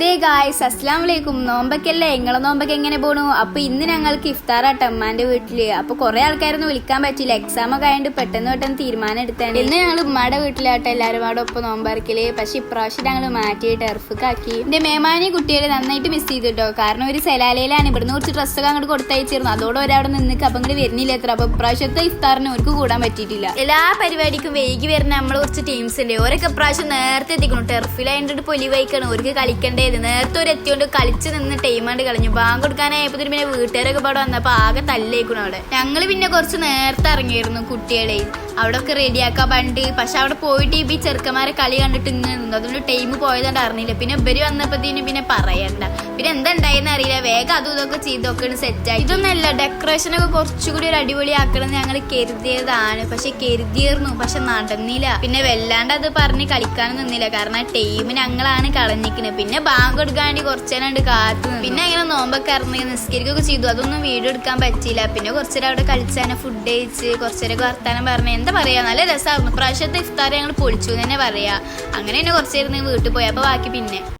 ദേ guys അസ്സലാമു അലൈക്കും. നോമ്പൊക്കെയല്ലേ, നിങ്ങളെ നോമ്പൊക്കെ എങ്ങനെ പോണു? അപ്പൊ ഇന്ന് ഞങ്ങൾക്ക് ഇഫ്താറാട്ടെ ഉമ്മാന്റെ വീട്ടില്. അപ്പൊ കുറെ ആൾക്കാരൊന്നും വിളിക്കാൻ പറ്റില്ല, എക്സാം ഒക്കെ ആയതുകൊണ്ട് പെട്ടെന്ന് തീരുമാനം എടുത്താണ്. ഇന്ന് ഞങ്ങൾ ഉമ്മയുടെ വീട്ടിലാട്ടെ എല്ലാവരും പാടെ ഒപ്പം നോമ്പറക്കല്. പക്ഷെ ഇപ്രാവശ്യം ഞങ്ങൾ മാറ്റി ടർഫിക്കാക്കി. എന്റെ മേമാനി കുട്ടികളെ നന്നായിട്ട് മിസ് ചെയ്തിട്ടോ. കാരണം ഒരു സലാലയിലാണ്, ഇവിടുന്ന് കുറച്ച് ഡ്രസ്സൊക്കെ അങ്ങോട്ട് കൊടുത്തയച്ചിരുന്നു. അതോടെ ഒരാവിടെ നിന്നിക്ക് അപ്പൊ ഇങ്ങോട്ട് വരുന്നില്ല എത്ര. അപ്പൊ ഇപ്രാവശ്യത്തെ ഇഫ്താറിന് അവർക്ക് കൂടാൻ പറ്റിയിട്ടില്ല. എല്ലാ പരിപാടിക്കും വൈകി വരുന്ന നമ്മളെ കുറച്ച് ടീംസ് ഉണ്ട്. ഓരൊക്കെ ഇപ്രാവശ്യം നേരത്തെ എത്തിക്കണം. ടർഫിലായിട്ട് പൊലിവൈക്കണം, അവർക്ക് കളിക്കണ്ടേ. നേരത്തെ ഒരു എത്തിയോണ്ട് കളിച്ച് നിന്ന് ടൈമാണ്ട് കളഞ്ഞു. ബാങ്ക് കൊടുക്കാനായപ്പോ പിന്നെ വീട്ടുകാരൊക്കെ പാടെ വന്നപ്പോ ആകെ തല്ലേക്കണം അവിടെ. ഞങ്ങള് പിന്നെ കുറച്ച് നേരത്തെ ഇറങ്ങിയായിരുന്നു കുട്ടികളെ അവിടെ ഒക്കെ റെഡിയാക്കാൻ പണ്ട്. പക്ഷെ അവിടെ പോയിട്ട് ഈ ചെറുക്കന്മാരെ കളി കണ്ടിട്ട് ഇങ്ങനെ നിന്നു. അതുകൊണ്ട് ടൈം പോയതുകൊണ്ട് അറിഞ്ഞില്ല. പിന്നെ ഇവര് വന്നപ്പോഴത്തേന് പിന്നെ പറയണ്ട. പിന്നെ എന്താ ഉണ്ടായെന്ന് അറിയില്ല, വേഗം അതും ഇതൊക്കെ ചെയ്തൊക്കെ സെറ്റായി. ഇതൊന്നല്ല, ഡെക്കറേഷനൊക്കെ കുറച്ചുകൂടി ഒരു അടിപൊളി ആക്കണം എന്ന് ഞങ്ങൾ കരുതിയതാണ്. പക്ഷെ കരുതിയിരുന്നു, പക്ഷെ നടന്നില്ല. പിന്നെ വല്ലാണ്ട് അത് പറഞ്ഞ് കളിക്കാനും നിന്നില്ല. കാരണം ആ ടൈം ഞങ്ങളാണ് കളഞ്ഞിക്കുന്നത്. പിന്നെ ബാങ്ക് കൊടുക്കാൻ വേണ്ടി കുറച്ചേരം കാത്തു. പിന്നെ അങ്ങനെ നോമ്പൊക്കെ ഇറങ്ങി നിസ്കരിക്കുകയൊക്കെ ചെയ്തു. അതൊന്നും വീഡിയോ എടുക്കാൻ പറ്റിയില്ല. പിന്നെ കുറച്ചേരം അവിടെ കളിച്ചാൽ ഫുഡ് കഴിച്ച് കുറച്ചേരൊക്കെ വർത്താനം പറഞ്ഞ് എന്താ പറയാ, നല്ല രസമായിരുന്നു. പ്രാവശ്യത്തെ ഇഫ്താർ ഞങ്ങൾ പൊളിച്ചു തന്നെ പറയാ. അങ്ങനെ തന്നെ കുറച്ചേരം വീട്ടിൽ പോയി. അപ്പൊ ബാക്കി പിന്നെ